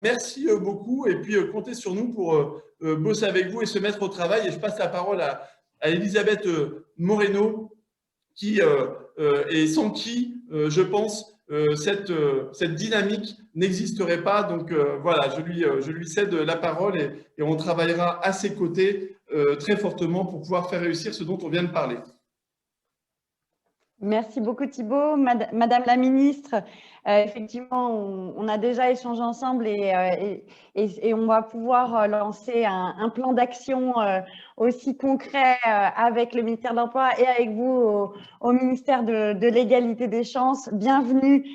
Merci beaucoup et puis comptez sur nous pour bosser avec vous et se mettre au travail. Et je passe la parole à Elisabeth Moreno, et sans qui, je pense, cette dynamique n'existerait pas. Donc voilà, je lui cède la parole et on travaillera à ses côtés très fortement pour pouvoir faire réussir ce dont on vient de parler. Merci beaucoup Thibault. Madame la ministre, effectivement, on a déjà échangé ensemble et on va pouvoir lancer un plan d'action aussi concret avec le ministère de l'Emploi et avec vous au ministère de l'Égalité des chances. Bienvenue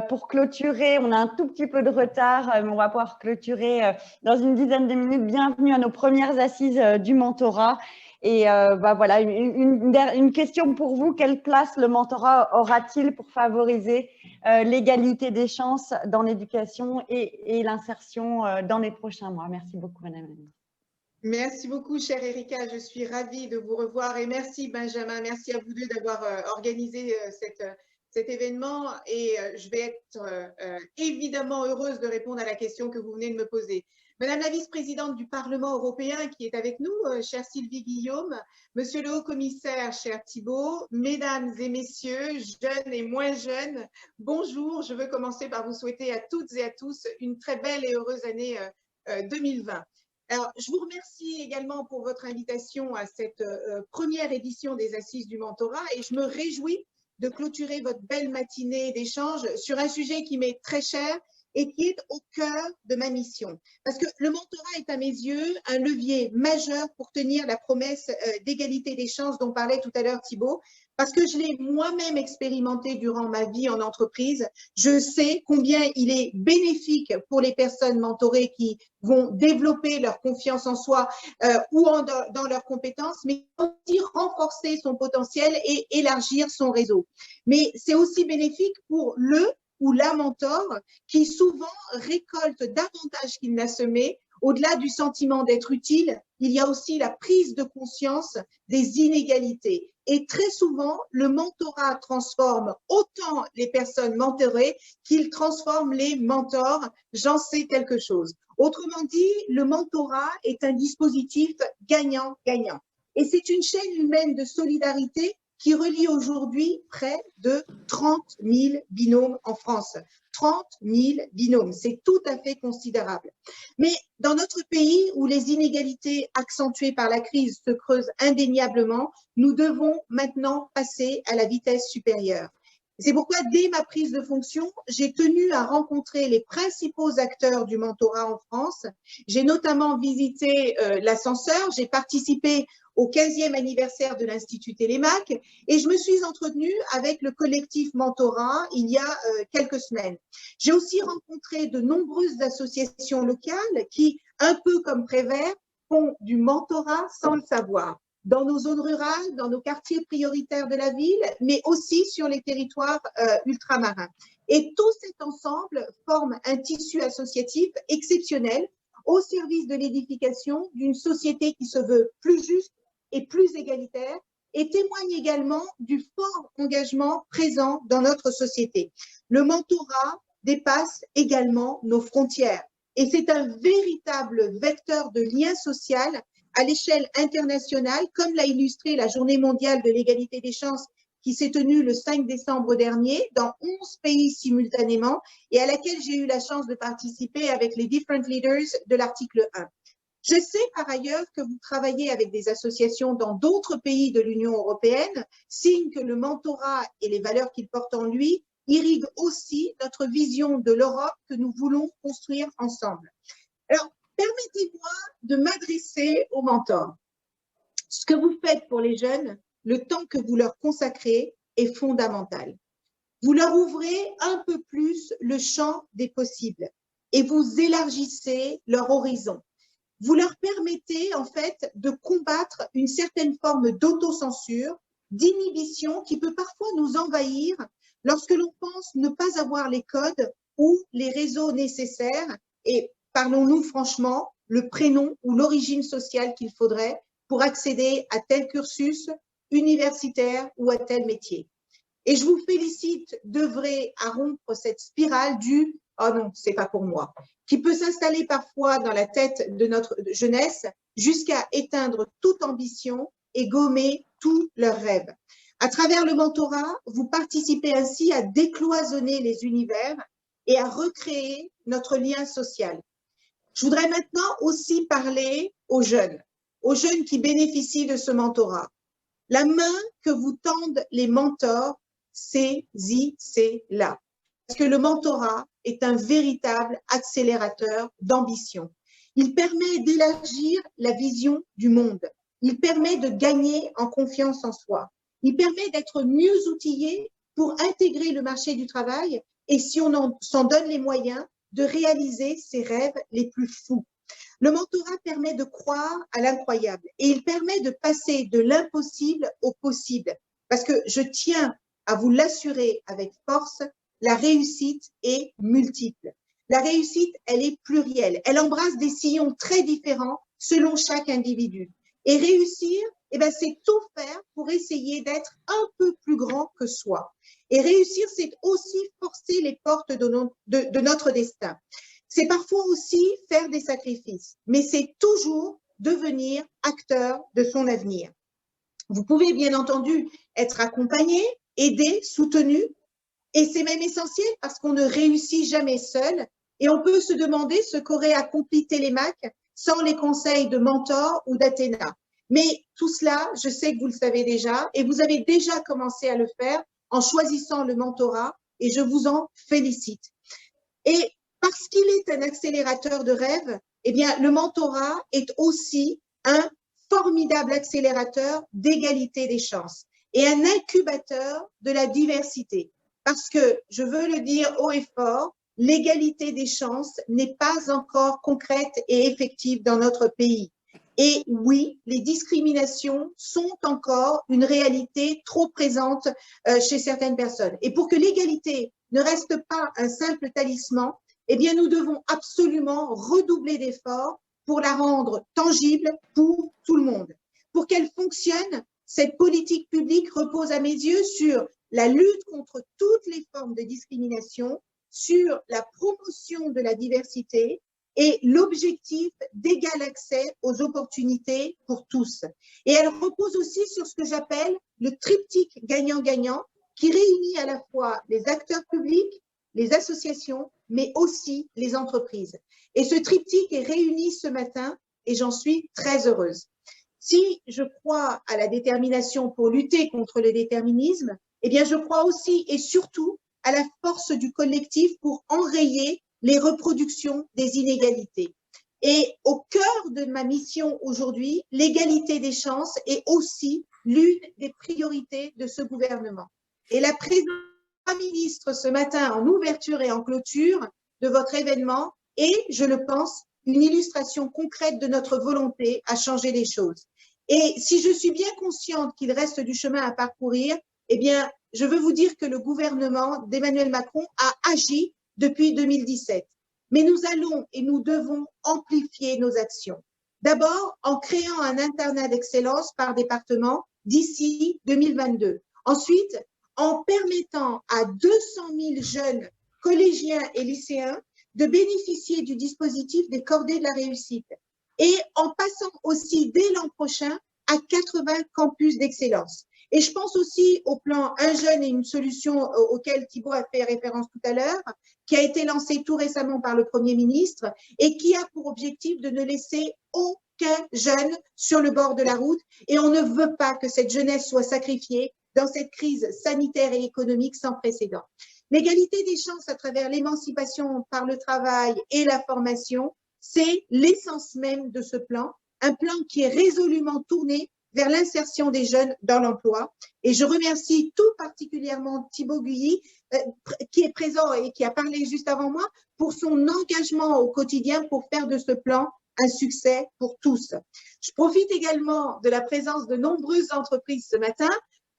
pour clôturer. On a un tout petit peu de retard, mais on va pouvoir clôturer dans une dizaine de minutes. Bienvenue à nos premières assises du mentorat. Et voilà, une question pour vous. Quelle place le mentorat aura-t-il pour favoriser l'égalité des chances dans l'éducation et l'insertion dans les prochains mois? Merci beaucoup, Madame la Ministre. Merci beaucoup, chère Erika. Je suis ravie de vous revoir. Et merci, Benjamin. Merci à vous deux d'avoir organisé cet événement. Et je vais être évidemment heureuse de répondre à la question que vous venez de me poser. Madame la vice-présidente du Parlement européen qui est avec nous, chère Sylvie Guillaume, monsieur le haut-commissaire, cher Thibault, mesdames et messieurs, jeunes et moins jeunes, bonjour. Je veux commencer par vous souhaiter à toutes et à tous une très belle et heureuse année 2020. Alors, je vous remercie également pour votre invitation à cette première édition des Assises du mentorat et je me réjouis de clôturer votre belle matinée d'échange sur un sujet qui m'est très cher et qui est au cœur de ma mission. Parce que le mentorat est à mes yeux un levier majeur pour tenir la promesse d'égalité des chances dont parlait tout à l'heure Thibault, parce que je l'ai moi-même expérimenté durant ma vie en entreprise. Je sais combien il est bénéfique pour les personnes mentorées qui vont développer leur confiance en soi ou dans leurs compétences, mais aussi renforcer son potentiel et élargir son réseau. Mais c'est aussi bénéfique pour le ou la mentor qui souvent récolte davantage qu'il n'a semé. Au-delà du sentiment d'être utile, il y a aussi la prise de conscience des inégalités. Et très souvent, le mentorat transforme autant les personnes mentorées qu'il transforme les mentors. J'en sais quelque chose. Autrement dit, le mentorat est un dispositif gagnant-gagnant. Et c'est une chaîne humaine de solidarité qui relie aujourd'hui près de 30 000 binômes en France. 30 000 binômes, c'est tout à fait considérable. Mais dans notre pays où les inégalités accentuées par la crise se creusent indéniablement, nous devons maintenant passer à la vitesse supérieure. C'est pourquoi, dès ma prise de fonction, j'ai tenu à rencontrer les principaux acteurs du mentorat en France. J'ai notamment visité l'ascenseur, j'ai participé au 15e anniversaire de l'Institut Télémac et je me suis entretenue avec le collectif Mentorat il y a quelques semaines. J'ai aussi rencontré de nombreuses associations locales qui, un peu comme Prévert, font du mentorat sans le savoir, dans nos zones rurales, dans nos quartiers prioritaires de la ville, mais aussi sur les territoires ultramarins. Et tout cet ensemble forme un tissu associatif exceptionnel au service de l'édification d'une société qui se veut plus juste et plus égalitaire et témoigne également du fort engagement présent dans notre société. Le mentorat dépasse également nos frontières et c'est un véritable vecteur de lien social à l'échelle internationale, comme l'a illustré la Journée mondiale de l'égalité des chances qui s'est tenue le 5 décembre dernier dans 11 pays simultanément et à laquelle j'ai eu la chance de participer avec les different leaders de l'article 1. Je sais par ailleurs que vous travaillez avec des associations dans d'autres pays de l'Union européenne, signe que le mentorat et les valeurs qu'il porte en lui irriguent aussi notre vision de l'Europe que nous voulons construire ensemble. Alors, permettez-moi de m'adresser aux mentors. Ce que vous faites pour les jeunes, le temps que vous leur consacrez est fondamental. Vous leur ouvrez un peu plus le champ des possibles et vous élargissez leur horizon. Vous leur permettez en fait de combattre une certaine forme d'autocensure, d'inhibition qui peut parfois nous envahir lorsque l'on pense ne pas avoir les codes ou les réseaux nécessaires et, parlons-nous franchement, le prénom ou l'origine sociale qu'il faudrait pour accéder à tel cursus universitaire ou à tel métier. Et je vous félicite d'œuvrer à rompre cette spirale due « Oh non, c'est pas pour moi », qui peut s'installer parfois dans la tête de notre jeunesse jusqu'à éteindre toute ambition et gommer tous leurs rêves. À travers le mentorat, vous participez ainsi à décloisonner les univers et à recréer notre lien social. Je voudrais maintenant aussi parler aux jeunes qui bénéficient de ce mentorat. La main que vous tendent les mentors, saisissez-la. Parce que le mentorat est un véritable accélérateur d'ambition. Il permet d'élargir la vision du monde. Il permet de gagner en confiance en soi. Il permet d'être mieux outillé pour intégrer le marché du travail et, si on s'en donne les moyens, de réaliser ses rêves les plus fous. Le mentorat permet de croire à l'incroyable et il permet de passer de l'impossible au possible. Parce que je tiens à vous l'assurer avec force, la réussite est multiple. La réussite, elle est plurielle. Elle embrasse des sillons très différents selon chaque individu. Et réussir, eh ben, c'est tout faire pour essayer d'être un peu plus grand que soi. Et réussir, c'est aussi forcer les portes de notre destin. C'est parfois aussi faire des sacrifices, mais c'est toujours devenir acteur de son avenir. Vous pouvez bien entendu être accompagné, aidé, soutenu, et c'est même essentiel parce qu'on ne réussit jamais seul. Et on peut se demander ce qu'aurait accompli Télémaque sans les conseils de mentors ou d'Athéna. Mais tout cela, je sais que vous le savez déjà, et vous avez déjà commencé à le faire en choisissant le mentorat, et je vous en félicite. Et parce qu'il est un accélérateur de rêve, eh bien, le mentorat est aussi un formidable accélérateur d'égalité des chances et un incubateur de la diversité. Parce que, je veux le dire haut et fort, l'égalité des chances n'est pas encore concrète et effective dans notre pays. Et oui, les discriminations sont encore une réalité trop présente chez certaines personnes. Et pour que l'égalité ne reste pas un simple talisman, eh bien, nous devons absolument redoubler d'efforts pour la rendre tangible pour tout le monde. Pour qu'elle fonctionne, cette politique publique repose à mes yeux sur la lutte contre toutes les formes de discrimination, sur la promotion de la diversité et l'objectif d'égal accès aux opportunités pour tous. Et elle repose aussi sur ce que j'appelle le triptyque gagnant-gagnant qui réunit à la fois les acteurs publics, les associations, mais aussi les entreprises. Et ce triptyque est réuni ce matin et j'en suis très heureuse. Si je crois à la détermination pour lutter contre le déterminisme, eh bien je crois aussi et surtout à la force du collectif pour enrayer les reproductions des inégalités. Et au cœur de ma mission aujourd'hui, l'égalité des chances est aussi l'une des priorités de ce gouvernement. Et la présence du ministre ce matin en ouverture et en clôture de votre événement est, je le pense, une illustration concrète de notre volonté à changer les choses. Et si je suis bien consciente qu'il reste du chemin à parcourir, eh bien, je veux vous dire que le gouvernement d'Emmanuel Macron a agi depuis 2017. Mais nous allons et nous devons amplifier nos actions. D'abord, en créant un internat d'excellence par département d'ici 2022. Ensuite, en permettant à 200 000 jeunes collégiens et lycéens de bénéficier du dispositif des cordées de la réussite. Et en passant aussi dès l'an prochain à 80 campus d'excellence. Et je pense aussi au plan Un jeune et une solution auquel Thibaut a fait référence tout à l'heure, qui a été lancé tout récemment par le Premier ministre et qui a pour objectif de ne laisser aucun jeune sur le bord de la route. Et on ne veut pas que cette jeunesse soit sacrifiée dans cette crise sanitaire et économique sans précédent. L'égalité des chances à travers l'émancipation par le travail et la formation, c'est l'essence même de ce plan, un plan qui est résolument tourné vers l'insertion des jeunes dans l'emploi. Et je remercie tout particulièrement Thibaut Gully, qui est présent et qui a parlé juste avant moi, pour son engagement au quotidien pour faire de ce plan un succès pour tous. Je profite également de la présence de nombreuses entreprises ce matin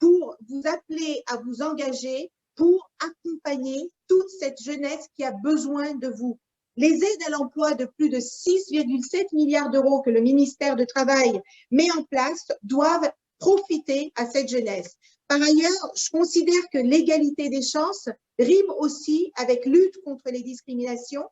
pour vous appeler à vous engager pour accompagner toute cette jeunesse qui a besoin de vous. Les aides à l'emploi de plus de 6,7 milliards d'euros que le ministère du Travail met en place doivent profiter à cette jeunesse. Par ailleurs, je considère que l'égalité des chances rime aussi avec lutte contre les discriminations.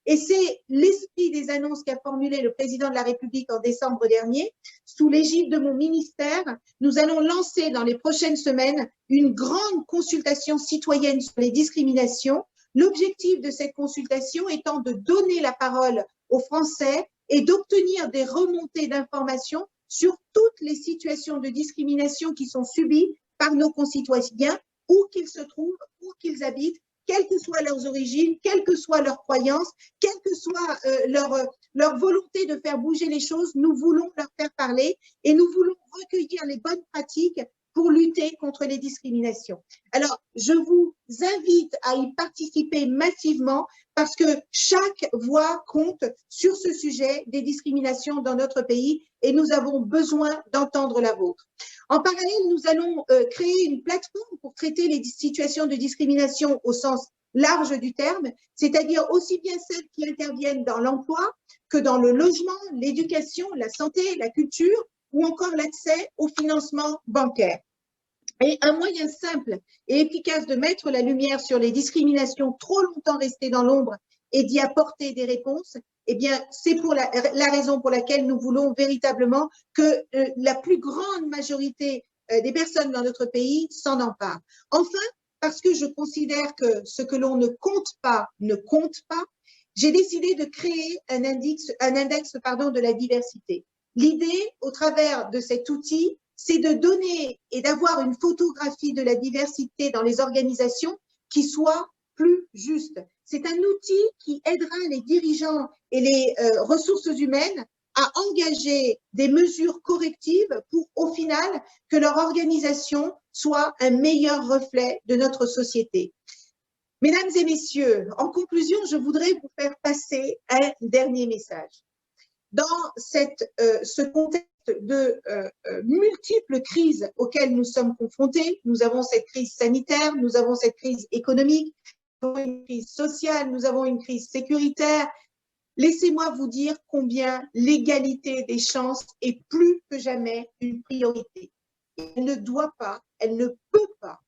Et c'est l'esprit des annonces qu'a formulé le président de la République en décembre dernier. Sous l'égide de mon ministère, nous allons lancer dans les prochaines semaines une grande consultation citoyenne sur les discriminations. L'objectif de cette consultation étant de donner la parole aux Français et d'obtenir des remontées d'informations sur toutes les situations de discrimination qui sont subies par nos concitoyens, où qu'ils se trouvent, où qu'ils habitent, quelles que soient leurs origines, quelles que soient leurs croyances, quelle que soit leur volonté de faire bouger les choses, nous voulons leur faire parler et nous voulons recueillir les bonnes pratiques pour lutter contre les discriminations. Alors, je vous invite à y participer massivement parce que chaque voix compte sur ce sujet des discriminations dans notre pays et nous avons besoin d'entendre la vôtre. En parallèle, nous allons créer une plateforme pour traiter les situations de discrimination au sens large du terme, c'est-à-dire aussi bien celles qui interviennent dans l'emploi que dans le logement, l'éducation, la santé, la culture ou encore l'accès au financement bancaire. Et un moyen simple et efficace de mettre la lumière sur les discriminations trop longtemps restées dans l'ombre et d'y apporter des réponses, eh bien, c'est pour la raison pour laquelle nous voulons véritablement que la plus grande majorité des personnes dans notre pays s'en emparent. Enfin, parce que je considère que ce que l'on ne compte pas, j'ai décidé de créer un index de la diversité. L'idée, au travers de cet outil, c'est de donner et d'avoir une photographie de la diversité dans les organisations qui soit plus juste. C'est un outil qui aidera les dirigeants et les ressources humaines à engager des mesures correctives pour, au final, que leur organisation soit un meilleur reflet de notre société. Mesdames et messieurs, en conclusion, je voudrais vous faire passer un dernier message. Dans ce contexte de multiples crises auxquelles nous sommes confrontés, nous avons cette crise sanitaire, nous avons cette crise économique, nous avons une crise sociale, nous avons une crise sécuritaire. Laissez-moi vous dire combien l'égalité des chances est plus que jamais une priorité. Elle ne doit pas, elle ne peut pas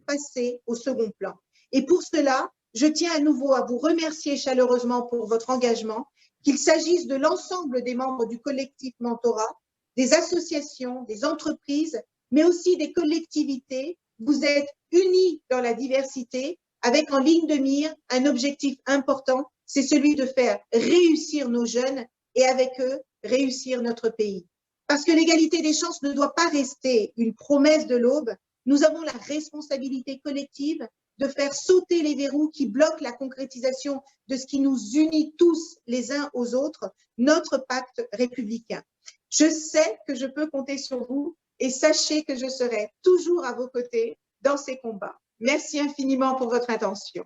passer au second plan. Et pour cela, je tiens à nouveau à vous remercier chaleureusement pour votre engagement, qu'il s'agisse de l'ensemble des membres du collectif Mentorat, des associations, des entreprises, mais aussi des collectivités. Vous êtes unis dans la diversité avec en ligne de mire un objectif important, c'est celui de faire réussir nos jeunes et avec eux, réussir notre pays. Parce que l'égalité des chances ne doit pas rester une promesse de l'aube, nous avons la responsabilité collective de faire sauter les verrous qui bloquent la concrétisation de ce qui nous unit tous les uns aux autres, notre pacte républicain. Je sais que je peux compter sur vous et sachez que je serai toujours à vos côtés dans ces combats. Merci infiniment pour votre attention.